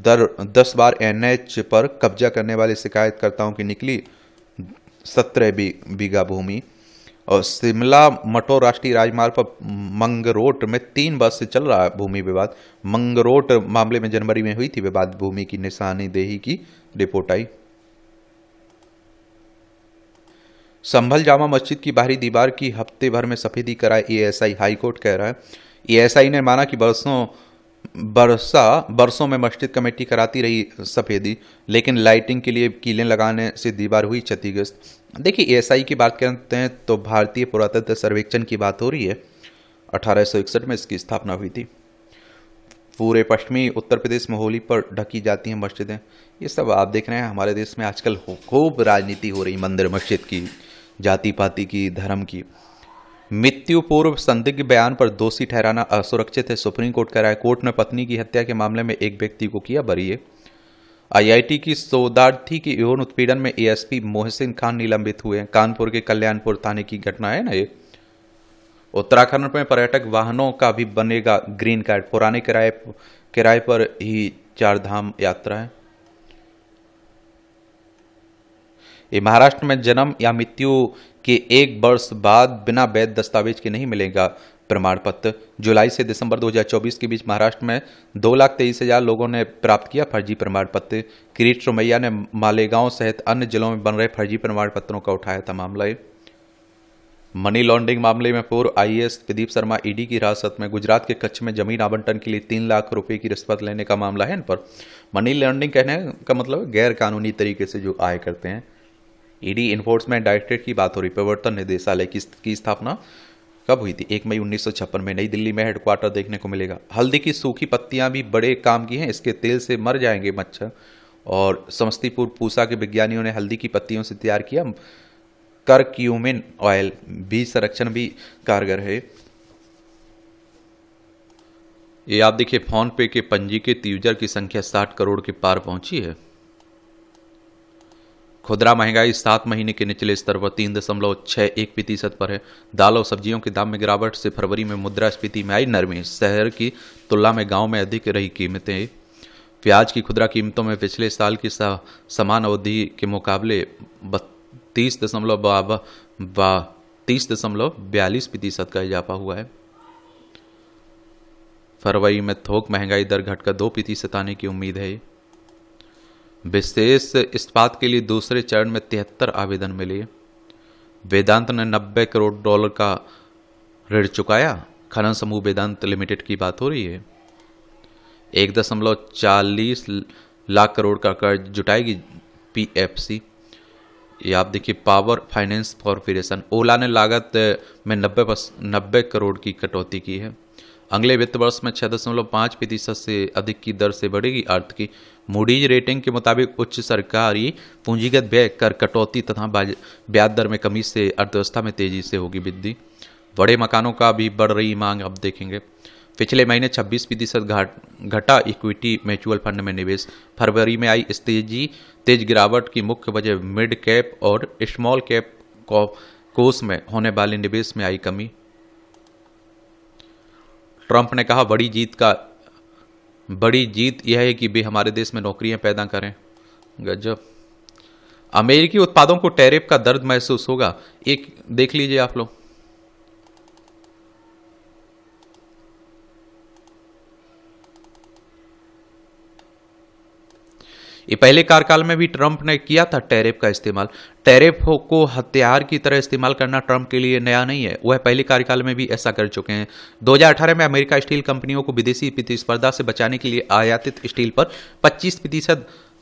दर 10 बार एनएच पर कब्जा करने वाले शिकायतकर्ताओं की निकली 17 बीघा भूमि। और शिमला मटो राष्ट्रीय राजमार्ग पर मंगरोट में 3 वर्ष से चल रहा है भूमि विवाद। मंगरोट मामले में जनवरी में हुई थी विवाद भूमि की निशानदेही की रिपोर्ट आई। संभल जामा मस्जिद की बाहरी दीवार की हफ्ते भर में सफेदी कराए एएसआई। हाईकोर्ट कह रहा है एएसआई ने माना कि बरसों में मस्जिद कमेटी कराती रही सफेदी, लेकिन लाइटिंग के लिए कीलें लगाने से दीवार हुई क्षतिग्रस्त। देखिए एएसआई की बात करते हैं तो भारतीय पुरातत्व सर्वेक्षण की बात हो रही है। 1861 में इसकी स्थापना हुई थी। पूरे पश्चिमी उत्तर प्रदेश में होली पर ढकी जाती हैं मस्जिदें। ये सब आप देख रहे हैं हमारे देश में आजकल खूब राजनीति हो रही, मंदिर मस्जिद की, जाति पाति की, धर्म की। मृत्यु पूर्व संदिग्ध बयान पर दोषी ठहराना असुरक्षित है, सुप्रीम कोर्ट कह रहा है। कोर्ट ने पत्नी की हत्या के मामले में एक व्यक्ति को किया बरी। आईआईटी की शोधार्थी की यौन उत्पीड़न में एएसपी मोहसिन खान निलंबित हुए हैं। कानपुर के कल्याणपुर थाने की घटना है ना ये। उत्तराखंड में पर्यटक वाहनों का भी बनेगा ग्रीन कार्ड, पुराने किराए पर ही 4 धाम यात्रा है। ये महाराष्ट्र में जन्म या मृत्यु के 1 वर्ष बाद बिना वैध दस्तावेज के नहीं मिलेगा प्रमाण पत्र। जुलाई से दिसंबर 2024 के बीच महाराष्ट्र में 2,23,000 लोगों ने प्राप्त किया फर्जी प्रमाण पत्र। किरीट सोमैया ने मालेगांव सहित अन्य जिलों में बन रहे फर्जी प्रमाण पत्रों का उठाया था मामला। मनी लॉन्ड्रिंग मामले में पूर्व आईएएस प्रदीप शर्मा ईडी की हिरासत में। गुजरात के कच्छ में जमीन आवंटन के लिए 3 लाख रुपए की रिश्वत लेने का मामला है इन पर। मनी लॉन्ड्रिंग कहने का मतलब गैर कानूनी तरीके से जो आय करते हैं। ईडी इन्फोर्समेंट डायरेक्टरेट की बात हो रही। प्रवर्तन निदेशालय की स्थापना कब हुई थी? 1 मई 1956 में। नई दिल्ली में हेडक्वार्टर देखने को मिलेगा। हल्दी की सूखी पत्तियां भी बड़े काम की हैं, इसके तेल से मर जाएंगे मच्छर। और समस्तीपुर पूसा के विज्ञानियों ने हल्दी की पत्तियों से तैयार किया करक्यूमिन ऑयल, बीज संरक्षण भी कारगर है। ये आप देखिए फोन पे के पंजीकृत यूजर की संख्या 60 करोड़ के पार पहुंची है। खुदरा महंगाई 7 महीने के निचले स्तर पर 3.61% पर है। दाल और सब्जियों के दाम में गिरावट से फरवरी में मुद्रास्फीति में आई नरमी। शहर की तुलना में गांव में अधिक रही कीमतें। प्याज की खुदरा कीमतों में पिछले साल की समान अवधि के मुकाबले 30.42% का इजाफा हुआ है। फरवरी में थोक महंगाई दर घटकर 2% आने की उम्मीद है। विशेष इस्पात के लिए दूसरे चरण में 73 आवेदन मिले। वेदांत ने $90 करोड़ का ऋण चुकाया। खनन समूह वेदांत लिमिटेड की बात हो रही है। 1.40 लाख करोड़ का कर्ज जुटाएगी पीएफसी। ये आप देखिए पावर फाइनेंस कॉरपोरेशन, ओला ने लागत में 90 करोड़ की कटौती की है। अगले वित्त वर्ष में 6.5% से अधिक की दर से बढ़ेगी अर्थ की। मूडीज रेटिंग के मुताबिक उच्च सरकारी पूंजीगत व्यय, कर कटौती तथा ब्याज दर में कमी से अर्थव्यवस्था में तेजी से होगी वृद्धि। बड़े मकानों का भी बढ़ रही मांग, अब देखेंगे। पिछले महीने 26% घटा इक्विटी म्यूचुअल फंड में निवेश। फरवरी में आई इस तेज गिरावट की मुख्य वजह मिड कैप और स्मॉल कैप कोष में होने वाले निवेश में आई कमी। ट्रंप ने कहा बड़ी जीत यह है कि वे हमारे देश में नौकरियां पैदा करें। गजब। अमेरिकी उत्पादों को टैरिफ का दर्द महसूस होगा। एक देख लीजिए आप लोग, ये पहले कार्यकाल में भी ट्रंप ने किया था टैरिफ का इस्तेमाल। टैरिफ को हथियार की तरह इस्तेमाल करना ट्रंप के लिए नया नहीं है, वह पहले कार्यकाल में भी ऐसा कर चुके हैं। 2018 में अमेरिका स्टील कंपनियों को विदेशी प्रतिस्पर्धा से बचाने के लिए आयातित स्टील पर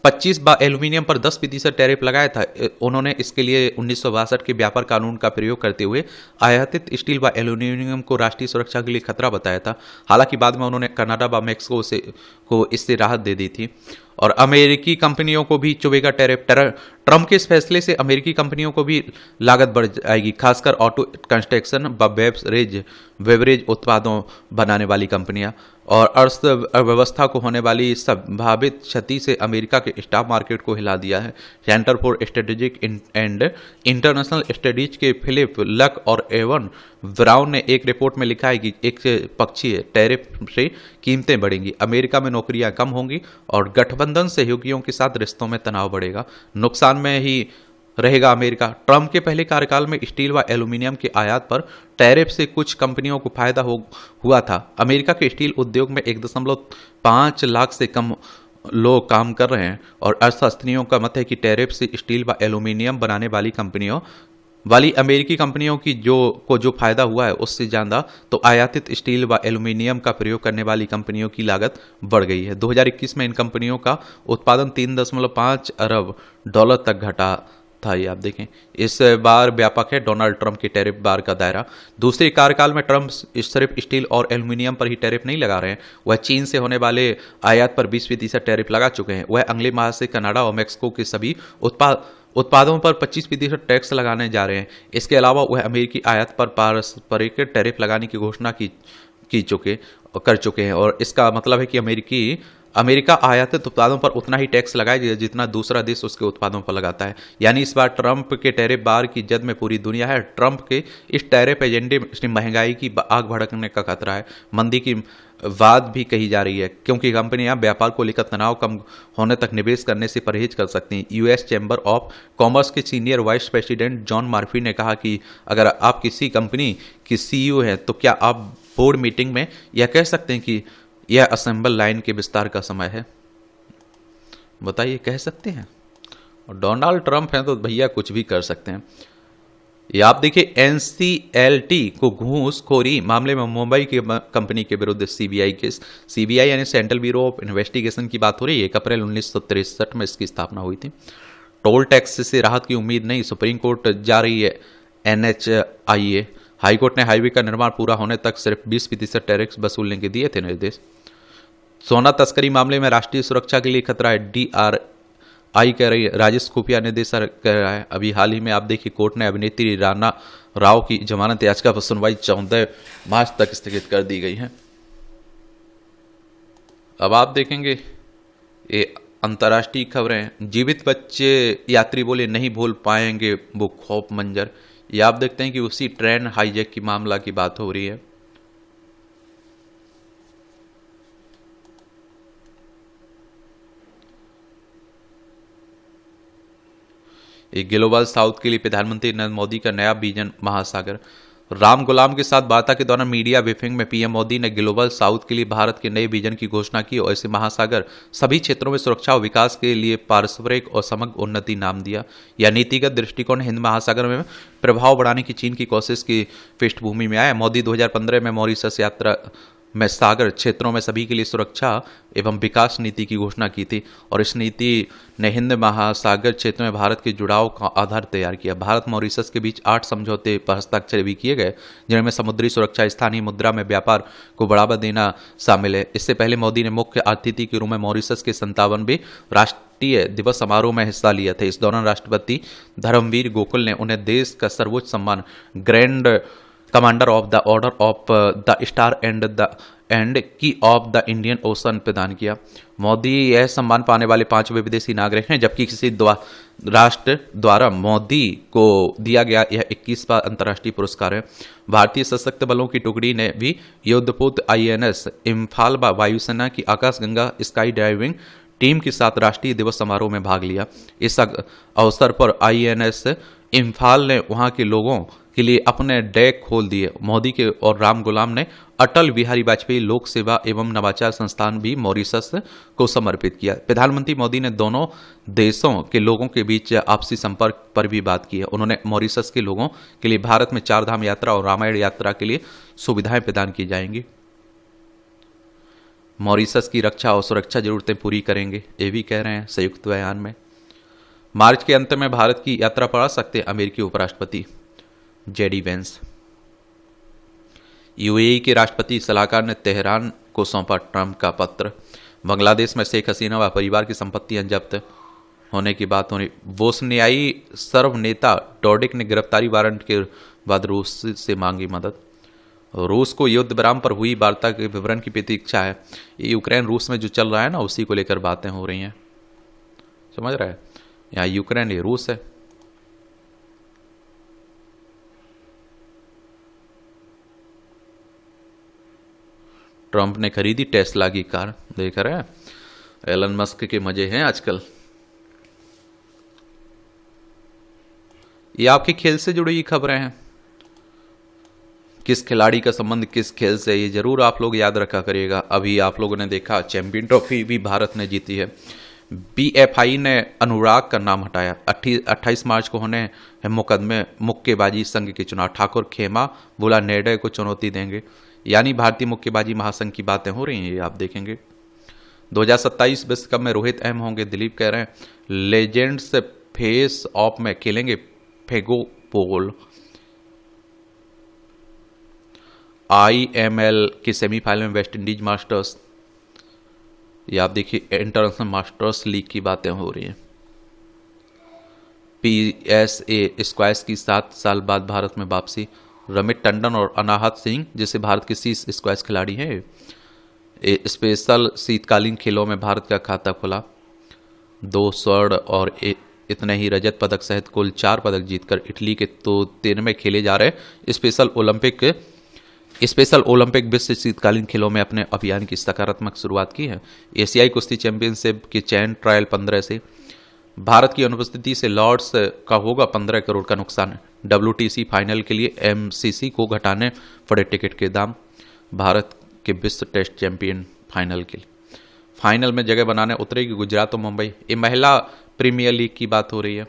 25 व एल्यूमिनियम पर 10% टैरिफ लगाया था। उन्होंने इसके लिए 1962 के व्यापार कानून का प्रयोग करते हुए आयातित स्टील व एल्यूमिनियम को राष्ट्रीय सुरक्षा के लिए खतरा बताया था। हालांकि बाद में उन्होंने कनाडा व मैक्सिको को इससे राहत दे दी थी। और अमेरिकी कंपनियों को भी चुभेगा टैरिफ। ट्रंप के इस फैसले से अमेरिकी कंपनियों को भी लागत बढ़ जाएगी, खासकर ऑटो, कंस्ट्रक्शन व बेवरेज उत्पादों बनाने वाली कंपनियां। और अर्थव्यवस्था को होने वाली संभावित क्षति से अमेरिका के स्टॉक मार्केट को हिला दिया है। Centre for strategic and international studies के फिलिप लक और एवन ब्राउन ने एक रिपोर्ट में लिखा है कि एक पक्षीय टैरिफ से कीमतें बढ़ेंगी, अमेरिका में नौकरियां कम होंगी और गठबंधन सहयोगियों के साथ रिश्तों में तनाव बढ़ेगा। नुकसान में ही रहेगा अमेरिका। ट्रंप के पहले कार्यकाल में स्टील व एल्यूमिनियम के आयात पर टैरिफ से कुछ कंपनियों को फायदा हुआ था। अमेरिका के स्टील उद्योग में 1.5 लाख से कम लोग काम कर रहे हैं और अर्थशास्त्रियों का मत है कि टैरिफ से स्टील व एल्यूमिनियम बनाने वाली अमेरिकी कंपनियों की जो फायदा हुआ है उससे ज़्यादा तो आयातित स्टील व एल्यूमिनियम का प्रयोग करने वाली कंपनियों की लागत बढ़ गई है। 2021 में इन कंपनियों का उत्पादन 3.5 अरब डॉलर तक घटा था। ये आप देखें, इस बार व्यापक है डोनाल्ड ट्रंप के टैरिफ बार का दायरा। दूसरे कार्यकाल में ट्रंप सिर्फ स्टील और एल्यूमिनियम पर ही टैरिफ नहीं लगा रहे हैं, वह चीन से होने वाले आयात पर 20% टैरिफ लगा चुके हैं। वह अगले माह से कनाडा और मैक्सिको के सभी उत्पादों पर 25% टैक्स लगाने जा रहे हैं। इसके अलावा वह अमेरिकी आयात पर पारस्परिक टैरिफ लगाने की घोषणा कर चुके हैं। और इसका मतलब है कि अमेरिका आयातित उत्पादों पर उतना ही टैक्स लगाएगा जितना दूसरा देश उसके उत्पादों पर लगाता है। यानी इस बार ट्रंप के टैरिफ बार की जद में पूरी दुनिया है। ट्रंप के इस टैरिफ एजेंडे में महंगाई की आग भड़कने का खतरा है। मंदी की बात भी कही जा रही है क्योंकि कंपनियां व्यापार को लेकर तनाव कम होने तक निवेश करने से परहेज कर सकती हैं। यूएस चैम्बर ऑफ कॉमर्स के senior vice president John Murphy ने कहा कि अगर आप किसी कंपनी की सीईओ हैं तो क्या आप बोर्ड मीटिंग में यह कह सकते हैं कि यह असेंबल लाइन के विस्तार का समय है? बताइए, कह सकते हैं? और डोनाल्ड ट्रंप हैं तो भैया कुछ भी कर सकते हैं। ये आप देखिए, एनसीएलटी को घूसखोरी मामले में मुंबई की कंपनी के विरुद्ध सीबीआई केस। सीबीआई यानी सेंट्रल ब्यूरो ऑफ इन्वेस्टिगेशन की बात हो रही है। 1 अप्रैल 1963 में इसकी स्थापना हुई थी। टोल टैक्स से राहत की उम्मीद नहीं, सुप्रीम कोर्ट जा रही है एनएचआईए। हाईकोर्ट ने हाईवे का निर्माण पूरा होने तक सिर्फ 20% टैक्स वसूलने के दिए थे निर्देश। सोना तस्करी मामले में राष्ट्रीय सुरक्षा के लिए खतरा है, डीआरआई कह रही है। राजेश खुफिया निदेशक कह रहा है। अभी हाल ही में आप देखिए, कोर्ट ने अभिनेत्री राणा राव की जमानत याचिका पर सुनवाई 14 मार्च तक स्थगित कर दी गई है। अब आप देखेंगे ये अंतर्राष्ट्रीय खबरें। जीवित बच्चे यात्री बोले नहीं भूल पाएंगे वो खौफ मंजर। ये आप देखते हैं कि उसी ट्रेन हाईजैक की मामला की बात हो रही है। एक ग्लोबल साउथ के लिए प्रधानमंत्री नरेंद्र मोदी का नया विजन महासागर। राम गुलाम के साथ वार्ता के दौरान मीडिया ब्रीफिंग में पीएम मोदी ने ग्लोबल साउथ के लिए भारत के नए विजन की घोषणा की और इसे महासागर सभी क्षेत्रों में सुरक्षा और विकास के लिए पारस्परिक और समग्र उन्नति नाम दिया। यह नीतिगत दृष्टिकोण हिंद महासागर में प्रभाव बढ़ाने की चीन की कोशिश की पृष्ठभूमि में आया। मोदी 2015 में मॉरिशस यात्रा में सागर क्षेत्रों में सभी के लिए सुरक्षा एवं विकास नीति की घोषणा की थी और इस नीति ने हिंद महासागर क्षेत्र में भारत के जुड़ाव का आधार तैयार किया। भारत मॉरिशस के बीच 8 समझौते पर हस्ताक्षर भी किए गए, जिनमें समुद्री सुरक्षा, स्थानीय मुद्रा में व्यापार को बढ़ावा देना शामिल है। इससे पहले मोदी ने मुख्य अतिथि के रूप में मॉरिशस के 57वें राष्ट्रीय दिवस समारोह में हिस्सा लिया था। इस दौरान राष्ट्रपति धर्मवीर गोकुल ने उन्हें देश का सर्वोच्च सम्मान grand commander of the order of the star and की ऑफ द इंडियन ओशन प्रदान किया। मोदी यह सम्मान पाने वाले 5वें विदेशी नागरिक हैं, जबकि किसी राष्ट्र द्वारा मोदी को दिया गया यह 21वां अंतर्राष्ट्रीय पुरस्कार है। भारतीय सशस्त्र बलों की टुकड़ी ने भी युद्धपोत INS इम्फाल वायुसेना की आकाशगंगा स्काई डाइविंग टीम के साथ राष्ट्रीय दिवस समारोह में भाग लिया। इस अवसर पर INS इम्फाल ने वहां के लोगों के लिए अपने डेक खोल दिए। मोदी के और राम गुलाम ने अटल बिहारी वाजपेयी लोक सेवा एवं नवाचार संस्थान भी मॉरिशस को समर्पित किया। प्रधानमंत्री मोदी ने दोनों देशों के लोगों के बीच आपसी संपर्क पर भी बात की है। उन्होंने मॉरिशस के लोगों के लिए भारत में 4 धाम यात्रा और रामायण यात्रा के लिए सुविधाएं प्रदान की जाएंगी। मॉरिशस की रक्षा और सुरक्षा जरूरतें पूरी करेंगे, ये भी कह रहे हैं संयुक्त बयान में। मार्च के अंत में भारत की यात्रा पर आ सकते अमेरिकी उपराष्ट्रपति JD वेंस। UAE के राष्ट्रपति सलाहकार ने तेहरान को सौंपा ट्रंप का पत्र। बांग्लादेश में शेख हसीना व परिवार की संपत्तियां जब्त होने की बात होनी। बोस्नियाई सर्व नेता डोडिक ने गिरफ्तारी वारंट के बाद रूस से मांगी मदद। रूस को युद्ध विराम पर हुई वार्ता के विवरण की प्रतीक्षा है। ये यूक्रेन रूस में जो चल रहा है ना, उसी को लेकर बातें हो रही हैं, समझ रहा है। यहाँ यूक्रेन ये रूस है। ट्रंप ने खरीदी टेस्ला की कार, देख रहे हैं। एलन मस्क के मजे हैं आजकल। ये आपके खेल से जुड़ी खबरें हैं। किस खिलाड़ी का संबंध किस खेल से, ये जरूर आप लोग याद रखा करिएगा। अभी आप लोगों ने देखा चैंपियन ट्रॉफी भी भारत ने जीती है। BFI ने अनुराग का नाम हटाया। 28 मार्च को होने हैं मुक्केबाजी संघ के चुनाव। ठाकुर खेमा बोला निर्णय को चुनौती देंगे। यानी भारतीय मुक्केबाजी महासंघ की बातें हो रही हैं, ये आप देखेंगे। 2027 विश्व कप में रोहित अहम होंगे, दिलीप कह रहे हैं। लेजेंड्स फेस ऑफ में खेलेंगे फेगो पोल। IML के सेमीफाइनल में वेस्ट इंडीज मास्टर्स, ये आप देखिए इंटरनेशनल मास्टर्स लीग की बातें हो रही हैं। PSA स्क्वैश की 7 साल बाद भारत में वापसी। रमित टंडन और अनाहत सिंह जैसे भारत के 30 स्क्वैश खिलाड़ी हैं। स्पेशल शीतकालीन खेलों में भारत का खाता खुला। 2 स्वर्ण और इतने ही रजत पदक सहित कुल 4 पदक जीतकर इटली के तोतेन में खेले जा रहे स्पेशल ओलंपिक विश्व शीतकालीन खेलों में अपने अभियान की सकारात्मक शुरुआत की है। एशियाई कुश्ती चैंपियनशिप की चैन ट्रायल 15 से। भारत की अनुपस्थिति से लॉर्ड्स का होगा 15 करोड़ का नुकसान। WTC फाइनल के लिए MCC को घटाने पड़े टिकट के दाम। भारत के विश्व टेस्ट चैंपियन फाइनल में जगह बनाने उतरेगी गुजरात और मुंबई। ये महिला प्रीमियर लीग की बात हो रही है।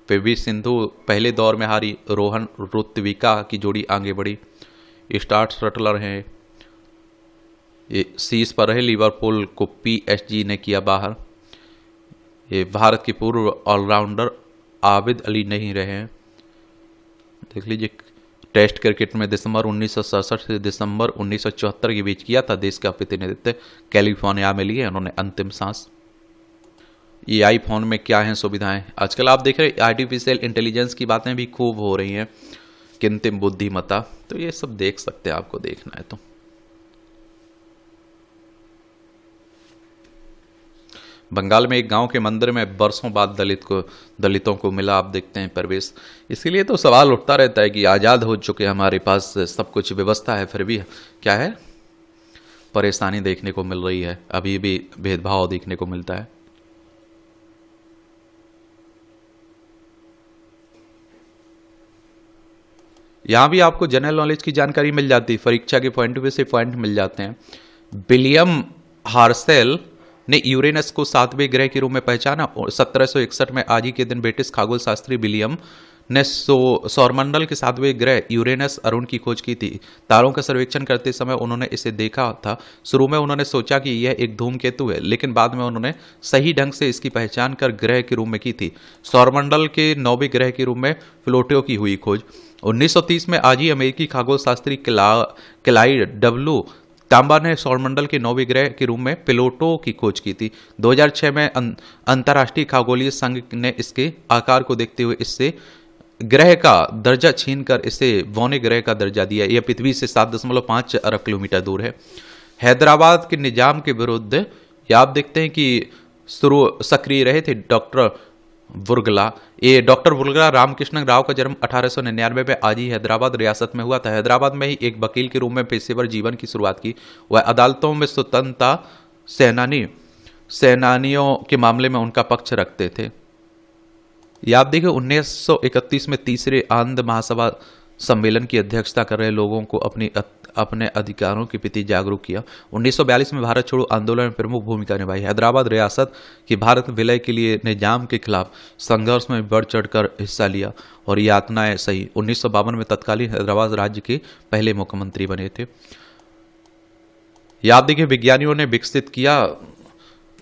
PV सिंधु पहले दौर में हारी। रोहन ऋत्विका की जोड़ी आगे बढ़ी। स्टार्ट शटलर हैं, ये शीर्ष पर रहे। लिवरपूल को PSG ने किया बाहर। ये भारत के पूर्व ऑलराउंडर आबिद अली नहीं रहे हैं। देख लीजिए, टेस्ट क्रिकेट में दिसंबर 1967 से दिसंबर 1974 के बीच किया था देश का प्रतिनिधित्व। कैलिफोर्निया में लिए उन्होंने अंतिम सांस। ये आईफोन में क्या हैं सुविधाएं। आजकल आप देख रहे आर्टिफिशियल इंटेलिजेंस की बातें भी खूब हो रही हैं, कृत्रिम बुद्धिमत्ता। तो ये सब देख सकते हैं, आपको देखना है तो। बंगाल में एक गांव के मंदिर में बरसों बाद दलितों को मिला, आप देखते हैं प्रवेश। इसीलिए तो सवाल उठता रहता है कि आज़ाद हो चुके हमारे पास सब कुछ व्यवस्था है, फिर भी क्या है, परेशानी देखने को मिल रही है, अभी भी भेदभाव देखने को मिलता है। यहाँ भी आपको जनरल नॉलेज की जानकारी मिल जाती है, परीक्षा के पॉइंट ऑफ व्यू से पॉइंट मिल जाते हैं। विलियम हार्सेल ने यूरेनस को 7वें ग्रह के रूप में पहचाना। 1761 में आज ही के दिन ब्रिटिश खगोल शास्त्री विलियम ने सौरमंडल के 7वें ग्रह यूरेनस अरुण की खोज की थी। तारों का सर्वेक्षण करते समय उन्होंने इसे देखा था। शुरू में उन्होंने सोचा कि यह एक धूमकेतु है, लेकिन बाद में उन्होंने सही ढंग से इसकी पहचान कर ग्रह के रूप में की थी। सौरमंडल के 9वें ग्रह के रूप में प्लूटो की हुई खोज। 1930 में आज ही अमेरिकी खगोल शास्त्री क्लाइड डब्ल्यू तांबा ने सौरमंडल के 9वें ग्रह के रूप में प्लूटो की खोज की थी। 2006 में अंतर्राष्ट्रीय खगोलीय संघ ने इसके आकार को देखते हुए इससे ग्रह का दर्जा छीनकर इसे वौने ग्रह का दर्जा दिया। यह पृथ्वी से 7.5 अरब किलोमीटर दूर है। हैदराबाद के निजाम के विरुद्ध ये आप देखते हैं कि सक्रिय रहे थे डॉक्टर बुर्गला। ये डॉक्टर बुर्गला रामकृष्ण राव का जन्म 1899 में आज ही हैदराबाद रियासत में हुआ था। हैदराबाद में ही एक वकील के रूप में पेशेवर जीवन की शुरुआत की। वह अदालतों में स्वतंत्रता सेनानियों के मामले में उनका पक्ष रखते थे। ये आप देखिए 1931 में तीसरे आनंद महासभा सम्मेलन की अध्यक्षता कर रहे लोगों को अपने अधिकारों के प्रति जागरूक किया। 1942 में भारत छोड़ो आंदोलन में प्रमुख भूमिका निभाई। हैदराबाद रियासत की भारत विलय के लिए निजाम के खिलाफ संघर्ष में बढ़ चढ़कर हिस्सा लिया और यातनाएं सही। 1952 में तत्कालीन हैदराबाद राज्य के पहले मुख्यमंत्री बने थे। याद देखिए विज्ञानियों ने विकसित किया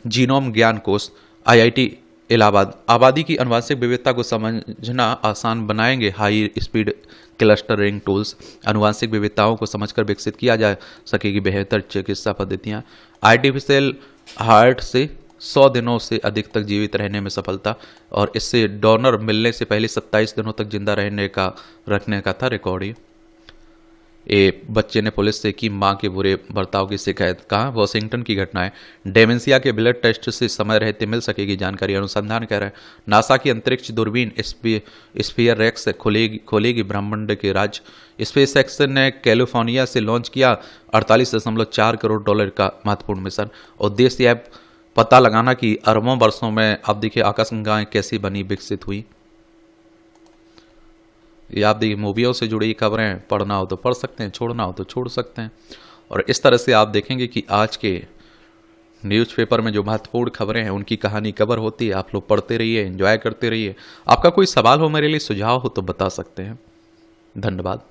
जीनोम ज्ञान कोष। IIT इलाहाबाद आबादी की अनुवांशिक विविधता को समझना आसान बनाएंगे। हाई स्पीड क्लस्टरिंग टूल्स अनुवांशिक विविधताओं को समझकर विकसित किया जा सकेगी बेहतर चिकित्सा पद्धतियां। आर्टिफिशियल हार्ट से 100 दिनों से अधिक तक जीवित रहने में सफलता और इससे डोनर मिलने से पहले 27 दिनों तक जिंदा रखने का था रिकॉर्ड। एक बच्चे ने पुलिस से की मां के बुरे बर्ताव की शिकायत। कहा वॉशिंगटन की घटना है। डेमेंशिया के ब्लड टेस्ट से समय रहते मिल सकेगी जानकारी। अनुसंधान कह रहा है नासा की अंतरिक्ष दूरबीन स्फीयर एक्स खोलेगी ब्रह्मांड के राज। स्पेस एक्स ने कैलिफोर्निया से लॉन्च किया 48.4 करोड़ डॉलर का महत्वपूर्ण मिशन। उद्देश्य यह पता लगाना कि अरबों वर्षों में अब देखिए आकाशगंगाएं कैसी बनी विकसित हुई। ये आप देखिए मूवियों से जुड़ी खबरें पढ़ना हो तो पढ़ सकते हैं, छोड़ना हो तो छोड़ सकते हैं। और इस तरह से आप देखेंगे कि आज के न्यूज़पेपर में जो महत्वपूर्ण खबरें हैं उनकी कहानी कवर होती है। आप लोग पढ़ते रहिए, एंजॉय करते रहिए। आपका कोई सवाल हो मेरे लिए, सुझाव हो तो बता सकते हैं। धन्यवाद।